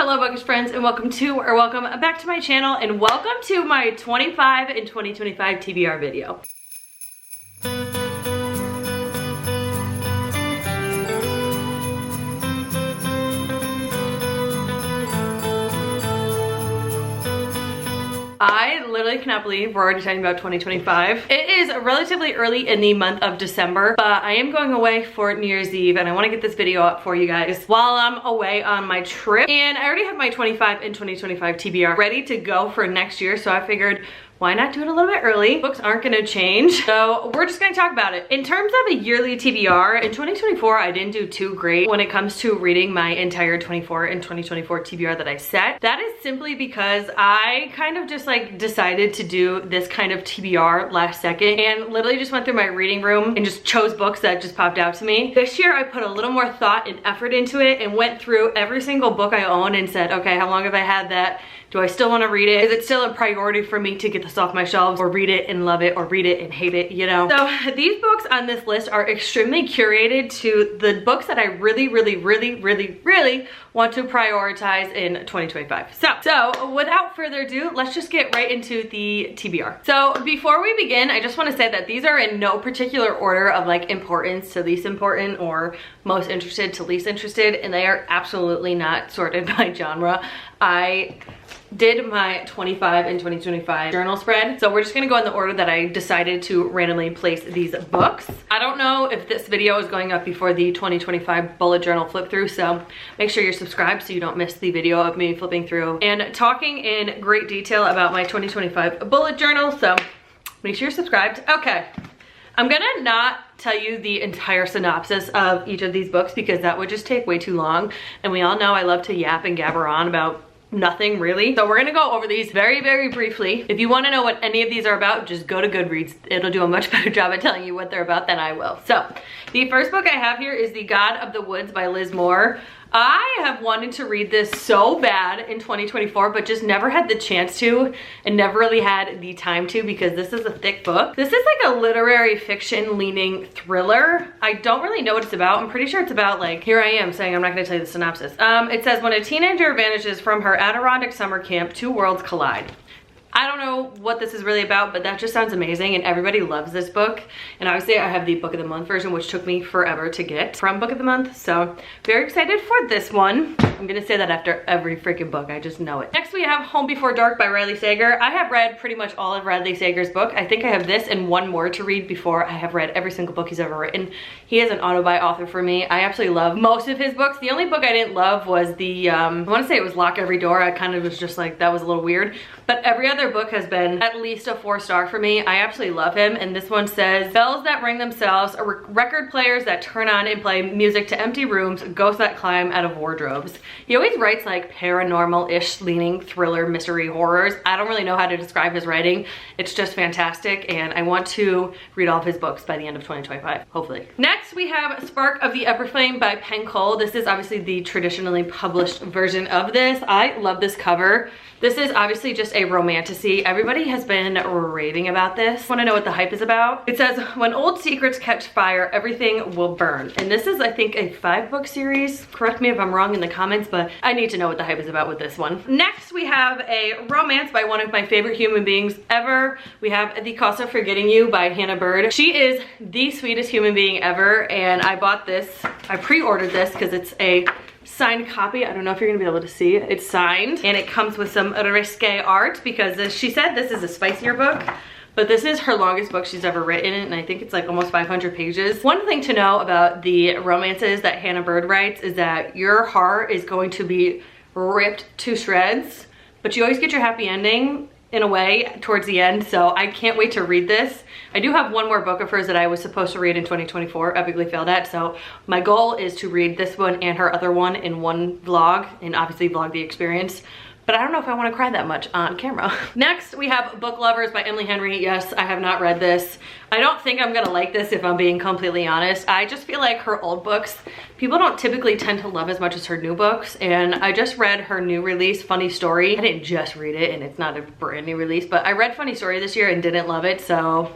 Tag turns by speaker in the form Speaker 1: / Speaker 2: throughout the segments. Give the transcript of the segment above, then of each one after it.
Speaker 1: Hello bookish friends, and welcome back to my channel, and welcome to my 25 in 2025 TBR video. I literally cannot believe we're already talking about 2025. It is relatively early in the month of December, but I am going away for New Year's Eve, and I want to get this video up for you guys while I'm away on my trip. And I already have my 25 in 2025 TBR ready to go for next year, so I figured, why not do it a little bit early? Books aren't gonna change, so we're just gonna talk about it. In terms of a yearly TBR, in 2024, I didn't do too great when it comes to reading my entire 24 and 2024 TBR that I set. That is simply because I kind of just like decided to do this kind of TBR last second and literally just went through my reading room and just chose books that just popped out to me. This year, I put a little more thought and effort into it and went through every single book I own and said, okay, how long have I had that? Do I still want to read it? Is it still a priority for me to get this off my shelves, or read it and love it, or read it and hate it, you know? So these books on this list are extremely curated to the books that I really want to prioritize in 2025. So without further ado, let's just get right into the TBR. So before we begin, I just want to say that these are in no particular order of like importance to least important or most interested to least interested, and they are absolutely not sorted by genre. I did my 25 and 2025 journal spread, so we're just gonna go in the order that I decided to randomly place these books. I don't know if this video is going up before the 2025 bullet journal flip through, so make sure you're subscribed so you don't miss the video of me flipping through and talking in great detail about my 2025 bullet journal, so make sure you're subscribed. Okay, I'm gonna not tell you the entire synopsis of each of these books because that would just take way too long, and we all know I love to yap and gabber on about nothing really. So we're gonna go over these very briefly. If you want to know what any of these are about, just go to Goodreads. It'll do a much better job at telling you what they're about than I will. So the first book I have here is The God of the Woods by Liz Moore. I have wanted to read this so bad in 2024, but just never had the chance to and never really had the time to because this is a thick book. This is like a literary fiction leaning thriller. I don't really know what it's about. I'm pretty sure it's about like, here I am saying I'm not gonna tell you the synopsis. It says, when a teenager vanishes from her Adirondack summer camp, two worlds collide. I don't know what this is really about, but that just sounds amazing and everybody loves this book. And obviously I have the book of the month version, which took me forever to get from book of the month. So very excited for this one. I'm gonna say that after every freaking book, I just know it. Next we have Home Before Dark by Riley Sager. I have read pretty much all of Riley Sager's book. I think I have this and one more to read before I have read every single book he's ever written. He is an auto-buy author for me. I absolutely love most of his books. The only book I didn't love was the, I wanna say it was Lock Every Door. I kind of was just like, that was a little weird. But every other book has been at least a 4-star for me. I absolutely love him. And this one says, bells that ring themselves, record players that turn on and play music to empty rooms, ghosts that climb out of wardrobes. He always writes like paranormal-ish leaning thriller mystery horrors. I don't really know how to describe his writing. It's just fantastic. And I want to read all of his books by the end of 2025, hopefully. Next, we have Spark of the Everflame by Penn Cole. This is obviously the traditionally published version of this. I love this cover. This is obviously just a romantasy. Everybody has been raving about this. Want to know what the hype is about? It says, when old secrets catch fire, everything will burn. And this is, I think, a 5-book series. Correct me if I'm wrong in the comments, but I need to know what the hype is about with this one. Next, we have a romance by one of my favorite human beings ever. We have The Cost of Forgetting You by Hannah Bird. She is the sweetest human being ever, and I bought this. I pre-ordered this because it's a signed copy. I don't know if you're gonna be able to see it. It's signed and it comes with some risque art because she said this is a spicier book, but this is her longest book she's ever written, and I think it's like almost 500 pages. One thing to know about the romances that Hannah Bird writes is that your heart is going to be ripped to shreds, but you always get your happy ending in a way towards the end, so I can't wait to read this. I do have one more book of hers that I was supposed to read in 2024, epically failed at, so my goal is to read this one and her other one in one vlog, and obviously vlog the experience. But I don't know if I want to cry that much on camera. Next, we have Book Lovers by Emily Henry. Yes, I have not read this. I don't think I'm gonna like this if I'm being completely honest. I just feel like her old books, people don't typically tend to love as much as her new books. And I just read her new release, Funny Story. I didn't just read it, and it's not a brand new release, but I read Funny Story this year and didn't love it. So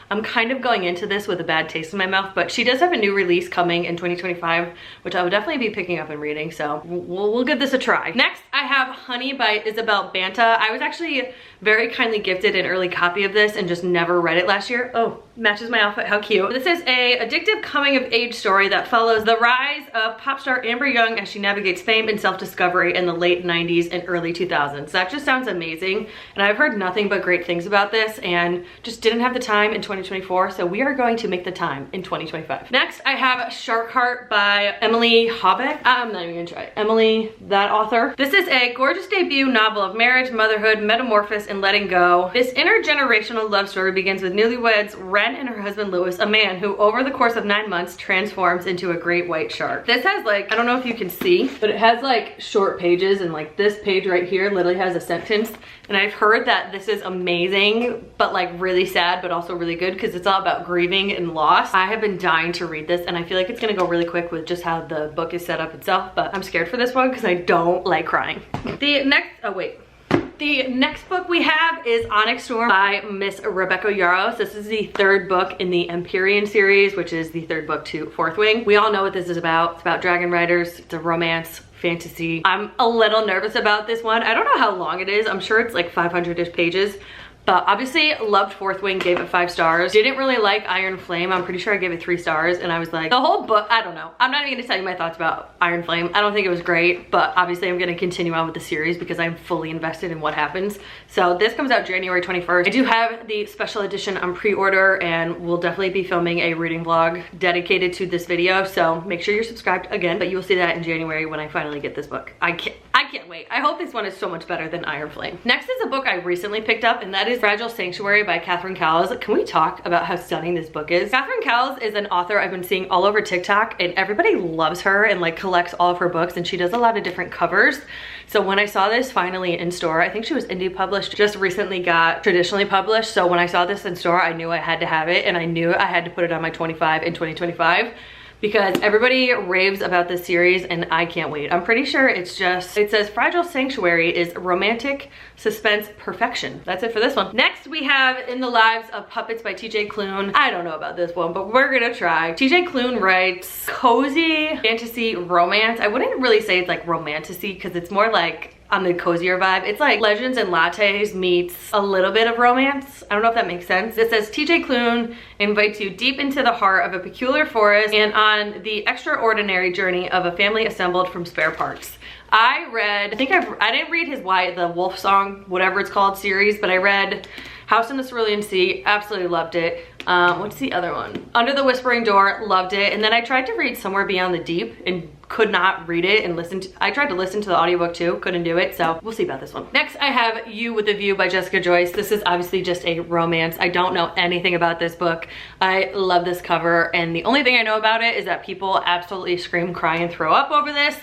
Speaker 1: I'm kind of going into this with a bad taste in my mouth, but she does have a new release coming in 2025, which I will definitely be picking up and reading, so we'll give this a try. Next, I have Honey by Isabel Banta. I was actually very kindly gifted an early copy of this and just never read it last year. Oh, matches my outfit, how cute. This is a addictive coming of age story that follows the rise of pop star Amber Young as she navigates fame and self-discovery in the late 90s and early 2000s. That just sounds amazing, and I've heard nothing but great things about this and just didn't have the time in 2024, so we are going to make the time in 2025. Next, I have Shark Heart by Emily Hobeck. I'm not even gonna try it. Emily, that author. This is a gorgeous debut novel of marriage, motherhood, metamorphosis, and letting go. This intergenerational love story begins with newlyweds Ren and her husband Lewis, a man who over the course of 9 months transforms into a great white shark. This has like, I don't know if you can see, but it has like short pages, and like this page right here literally has a sentence. And I've heard that this is amazing, but like really sad, but also really good because it's all about grieving and loss. I have been dying to read this, and I feel like it's gonna go really quick with just how the book is set up itself, but I'm scared for this one because I don't like crying. The next book we have is Onyx Storm by Miss Rebecca Yarros. This is the third book in the Empyrean series, which is the third book to Fourth Wing. We all know what this is about. It's about dragon riders. It's a romance fantasy. I'm a little nervous about this one. I don't know how long it is. I'm sure it's like 500-ish pages. But obviously loved Fourth Wing, gave it 5 stars. Didn't really like Iron Flame. I'm pretty sure I gave it 3 stars, and I was like, the whole book, I don't know. I'm not even gonna tell you my thoughts about Iron Flame. I don't think it was great, but obviously I'm gonna continue on with the series because I'm fully invested in what happens. So this comes out January 21st. I do have the special edition on pre-order, and we'll definitely be filming a reading vlog dedicated to this video. So make sure you're subscribed again, but you will see that in January when I finally get this book. I can't wait. I hope this one is so much better than Iron Flame. Next is a book I recently picked up, and that is Fragile Sanctuary by Catherine Cowles. Can we talk about how stunning this book is? Catherine Cowles is an author I've been seeing all over TikTok, and everybody loves her and like collects all of her books, and she does a lot of different covers. So when I saw this finally in store, I think she was indie published, just recently got traditionally published. So when I saw this in store, I knew I had to have it, and I knew I had to put it on my 25 in 2025. Because everybody raves about this series and I can't wait. I'm pretty sure it's just, it says Fragile Sanctuary is romantic suspense perfection. That's it for this one. Next we have In the Lives of Puppets by TJ Klune. I don't know about this one, but we're gonna try. TJ Klune writes cozy fantasy romance. I wouldn't really say it's like romantasy because it's more like on the cozier vibe. It's like Legends and Lattes meets a little bit of romance. I don't know if that makes sense. It says TJ Klune invites you deep into the heart of a peculiar forest and on the extraordinary journey of a family assembled from spare parts. I didn't read his the Wolf Song, whatever it's called, series, but I read House in the Cerulean Sea, absolutely loved it. What's the other one? Under the Whispering Door, loved it. And then I tried to read Somewhere Beyond the Deep and could not read it and I tried to listen to the audiobook too, couldn't do it, so we'll see about this one. Next, I have You with a View by Jessica Joyce. This is obviously just a romance. I don't know anything about this book. I love this cover, and the only thing I know about it is that people absolutely scream, cry, and throw up over this.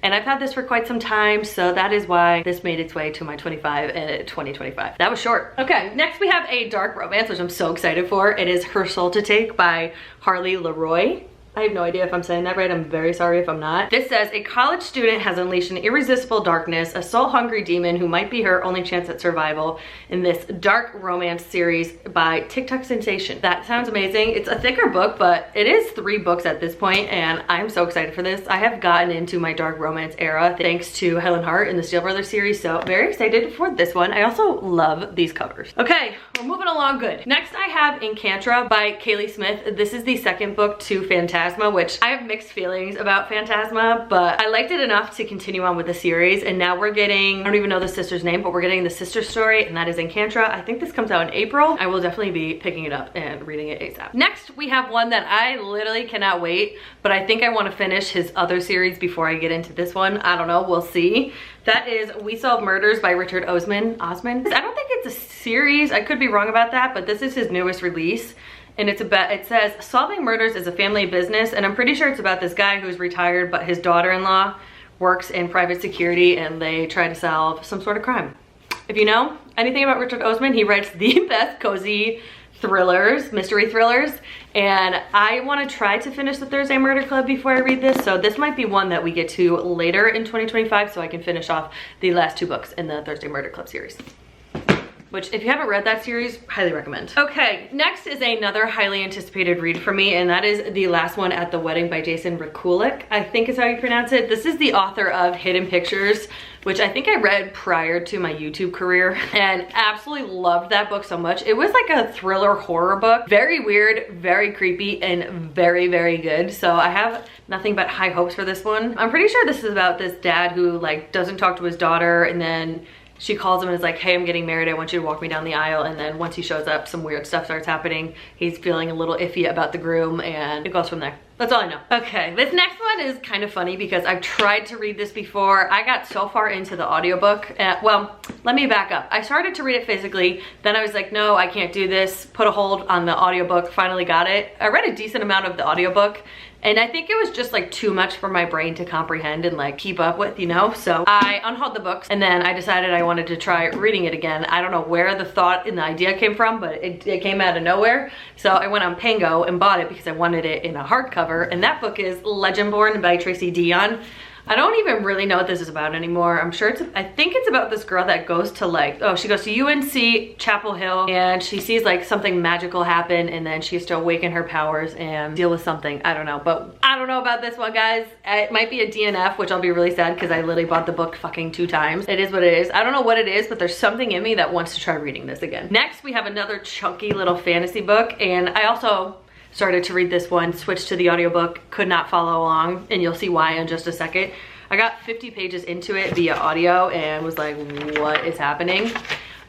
Speaker 1: And I've had this for quite some time, so that is why this made its way to my 25 in 2025. That was short. Okay, next we have a dark romance, which I'm so excited for. It is Her Soul to Take by Harley Leroy. I have no idea if I'm saying that right. I'm very sorry if I'm not. This says, a college student has unleashed an irresistible darkness, a soul-hungry demon who might be her only chance at survival in this dark romance series by TikTok sensation. That sounds amazing. It's a thicker book, but it is 3 books at this point, and I'm so excited for this. I have gotten into my dark romance era thanks to Helen Hart in the Steel Brothers series, so very excited for this one. I also love these covers. Okay, we're moving along good. Next, I have Encantra by Kaylee Smith. This is the second book to Phantasma, which I have mixed feelings about Phantasma, but I liked it enough to continue on with the series. And now we're getting, I don't even know the sister's name, but we're getting the sister story, and that is Encantra. I think this comes out in April. I will definitely be picking it up and reading it ASAP. Next, we have one that I literally cannot wait, but I think I want to finish his other series before I get into this one. I don't know, we'll see. That is We Solve Murders by Richard Osman. I don't think it's a series. I could be wrong about that, but this is his newest release. And it says, solving murders is a family business, and I'm pretty sure it's about this guy who's retired, but his daughter-in-law works in private security, and they try to solve some sort of crime. If you know anything about Richard Osman, he writes the best cozy thrillers, mystery thrillers, and I want to try to finish the Thursday Murder Club before I read this, so this might be one that we get to later in 2025, so I can finish off the last 2 books in the Thursday Murder Club series. which if you haven't read that series, highly recommend. Okay, next is another highly anticipated read for me, and that is The Last One at the Wedding by Jason Rekulik, I think is how you pronounce it. This is the author of Hidden Pictures, which I think I read prior to my YouTube career, and absolutely loved that book so much. It was like a thriller horror book. Very weird, very creepy, and very, very good. So I have nothing but high hopes for this one. I'm pretty sure this is about this dad who like doesn't talk to his daughter, and then she calls him and is like, hey, I'm getting married, I want you to walk me down the aisle. And then once he shows up, some weird stuff starts happening. He's feeling a little iffy about the groom, and it goes from there. That's all I know. Okay, this next one is kind of funny because I've tried to read this before. I got so far into the audiobook. Well, let me back up. I started to read it physically, then I was like, no, I can't do this. Put a hold on the audiobook, finally got it. I read a decent amount of the audiobook, and I think it was just like too much for my brain to comprehend and like keep up with, you know? So I unhauled the books, and then I decided I wanted to try reading it again. I don't know where the thought and the idea came from, but it came out of nowhere. So I went on Pango and bought it because I wanted it in a hardcover, and that book is Legendborn by Tracy Dion. I don't even really know what this is about anymore. I'm sure I think it's about this girl that goes to like, she goes to UNC Chapel Hill, and she sees like something magical happen, and then she has to awaken her powers and deal with something. I don't know, but I don't know about this one, guys. It might be a DNF, which I'll be really sad because I literally bought the book fucking 2 times. It is what it is. I don't know what it is, but there's something in me that wants to try reading this again. Next, we have another chunky little fantasy book, and I also started to read this one, switched to the audiobook, could not follow along, and you'll see why in just a second. I got 50 pages into it via audio and was like, what is happening?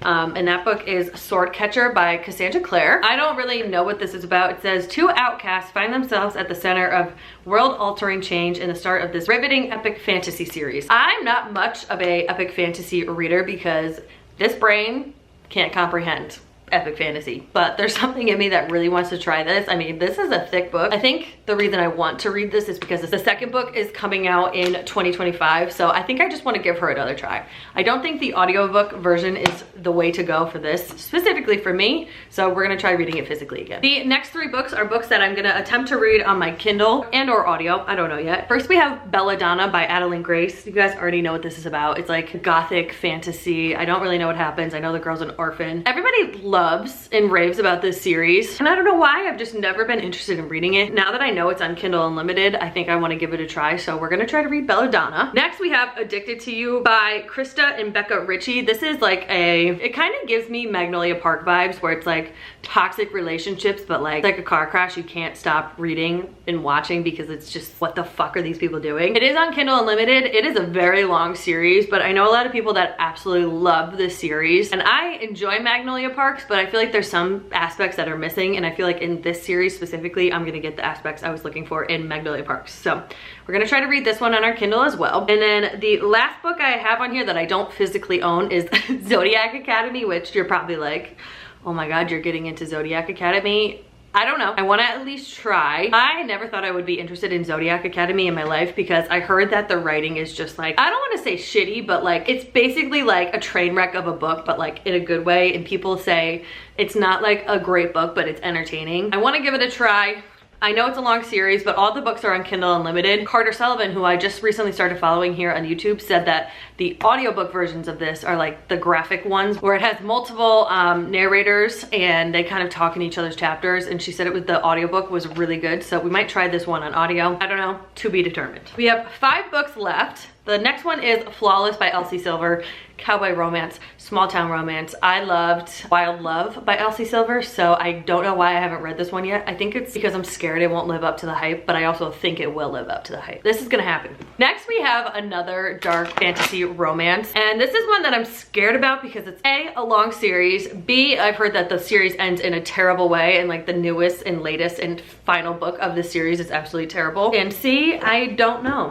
Speaker 1: And that book is Swordcatcher by Cassandra Clare. I don't really know what this is about. It says 2 outcasts find themselves at the center of world-altering change in the start of this riveting epic fantasy series. I'm not much of a epic fantasy reader because this brain can't comprehend epic fantasy, but there's something in me that really wants to try this. I mean, this is a thick book. I think the reason I want to read this is because the second book is coming out in 2025, so I think I just want to give her another try. I don't think the audiobook version is the way to go for this, specifically for me, so we're gonna try reading it physically again. The next 3 books are books that I'm gonna attempt to read on my Kindle and or audio. I don't know yet. First, we have Belladonna by Adeline Grace. You guys already know what this is about. It's like gothic fantasy. I don't really know what happens. I know the girl's an orphan. Everybody loves and raves about this series, and I don't know why. I've just never been interested in reading it. Now that I know it's on Kindle Unlimited, I think I want to give it a try, so we're gonna try to read Belladonna. Next, we have Addicted to You by Krista and Becca Ritchie. This is like it kind of gives me Magnolia Park vibes, where it's like toxic relationships, but like a car crash you can't stop reading and watching because it's just, what the fuck are these people doing? It is on Kindle Unlimited. It is a very long series, but I know a lot of people that absolutely love this series, and I enjoy Magnolia Parks, but I feel like there's some aspects that are missing, and I feel like in this series specifically, I'm gonna get the aspects I was looking for in Magnolia Parks. So we're gonna try to read this one on our Kindle as well. And then the last book I have on here that I don't physically own is Zodiac Academy, which you're probably like, oh my God, you're getting into Zodiac Academy. I don't know. I want to at least try. I never thought I would be interested in Zodiac Academy in my life because I heard that the writing is just like, I don't want to say shitty, but like it's basically like a train wreck of a book, but like in a good way. And people say it's not like a great book, but it's entertaining. I want to give it a try. I know it's a long series, but all the books are on Kindle Unlimited. Carter Sullivan, who I just recently started following here on YouTube, said that the audiobook versions of this are like the graphic ones where it has multiple narrators and they kind of talk in each other's chapters. And she said the audiobook was really good. So we might try this one on audio. I don't know, to be determined. We have 5 books left. The next one is Flawless by Elsie Silver, cowboy romance, small town romance. I loved Wild Love by Elsie Silver, so I don't know why I haven't read this one yet. I think it's because I'm scared it won't live up to the hype, but I also think it will live up to the hype. This is gonna happen. Next, we have another dark fantasy romance, and this is one that I'm scared about because it's A, a long series, B, I've heard that the series ends in a terrible way, and like the newest and latest and final book of the series is absolutely terrible, and C, I don't know,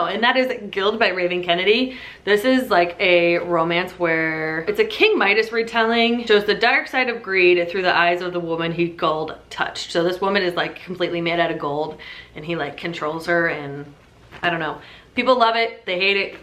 Speaker 1: and that is Guild by Raven Kennedy. This is like a romance where it's a King Midas retelling, shows the dark side of greed through the eyes of the woman he gold touched. So this woman is like completely made out of gold and he like controls her, and I don't know. People love it, they hate it.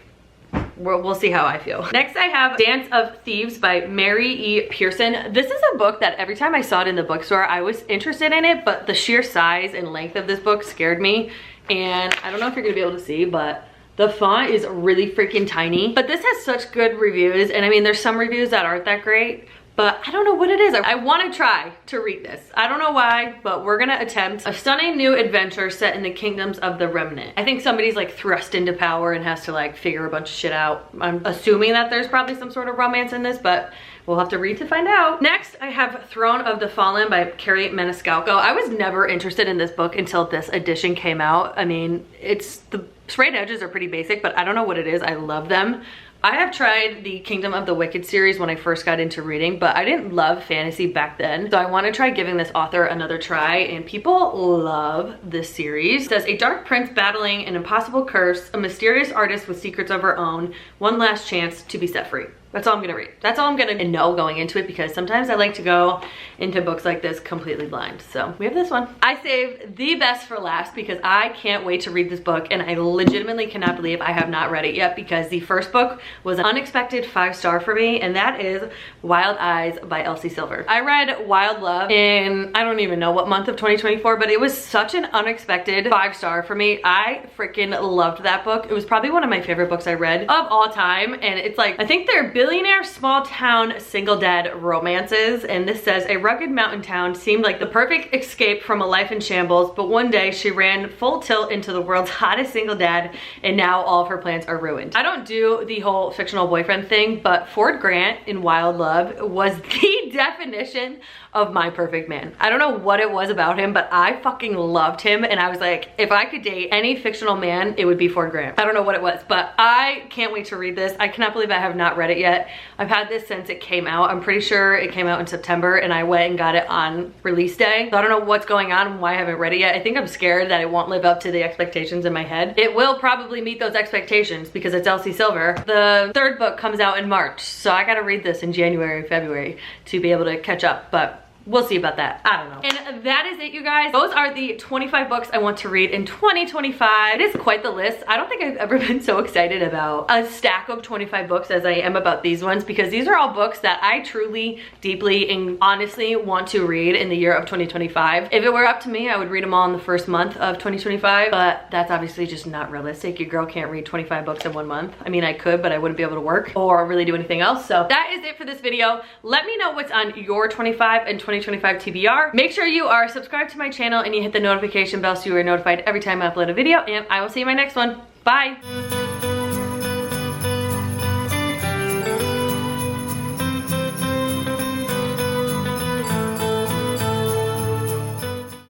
Speaker 1: We'll see how I feel. Next I have Dance of Thieves by Mary E. Pearson. This is a book that every time I saw it in the bookstore, I was interested in it, but the sheer size and length of this book scared me. And I don't know if you're gonna be able to see, but the font is really freaking tiny. But this has such good reviews, and I mean, there's some reviews that aren't that great, but I don't know what it is. I want to try to read this. I don't know why, but we're gonna attempt a stunning new adventure set in the kingdoms of the remnant. I think somebody's like thrust into power and has to like figure a bunch of shit out. I'm assuming that there's probably some sort of romance in this, but we'll have to read to find out. Next, I have Throne of the Fallen by Carrie Maniscalco. I was never interested in this book until this edition came out. I mean, the sprayed edges are pretty basic, but I don't know what it is. I love them. I have tried the Kingdom of the Wicked series when I first got into reading, but I didn't love fantasy back then. So I want to try giving this author another try, and people love this series. It says, a dark prince battling an impossible curse, a mysterious artist with secrets of her own, one last chance to be set free. That's all I'm gonna read. That's all I'm gonna know going into it, because sometimes I like to go into books like this completely blind. So we have this one. I saved the best for last because I can't wait to read this book, and I legitimately cannot believe I have not read it yet, because the first book was an unexpected 5-star for me, and that is Wild Eyes by Elsie Silver. I read Wild Love in, I don't even know what month of 2024, but it was such an unexpected 5-star for me. I freaking loved that book. It was probably one of my favorite books I read of all time, and it's like, I think they're billionaire small town single dad romances, and this says, a rugged mountain town seemed like the perfect escape from a life in shambles, but one day she ran full tilt into the world's hottest single dad, and now all of her plans are ruined. I don't do the whole fictional boyfriend thing, but Ford Grant in Wild Love was the definition of my perfect man. I don't know what it was about him, but I fucking loved him, and I was like, if I could date any fictional man, it would be Ford Grant. I don't know what it was, but I can't wait to read this. I cannot believe I have not read it yet. I've had this since it came out. I'm pretty sure it came out in September, and I went and got it on release day. So I don't know what's going on and why I haven't read it yet. I think I'm scared that it won't live up to the expectations in my head. It will probably meet those expectations because it's Elsie Silver. The third book comes out in March, so I gotta read this in January, February to be able to catch up, but we'll see about that. I don't know. And that is it, you guys. Those are the 25 books I want to read in 2025. It is quite the list. I don't think I've ever been so excited about a stack of 25 books as I am about these ones, because these are all books that I truly, deeply, and honestly want to read in the year of 2025. If it were up to me, I would read them all in the first month of 2025, but that's obviously just not realistic. Your girl can't read 25 books in 1 month. I mean, I could, but I wouldn't be able to work or really do anything else. So that is it for this video. Let me know what's on your 25 and 2025 TBR. Make sure you are subscribed to my channel and you hit the notification bell so you are notified every time I upload a video, and I will see you in my next one. Bye.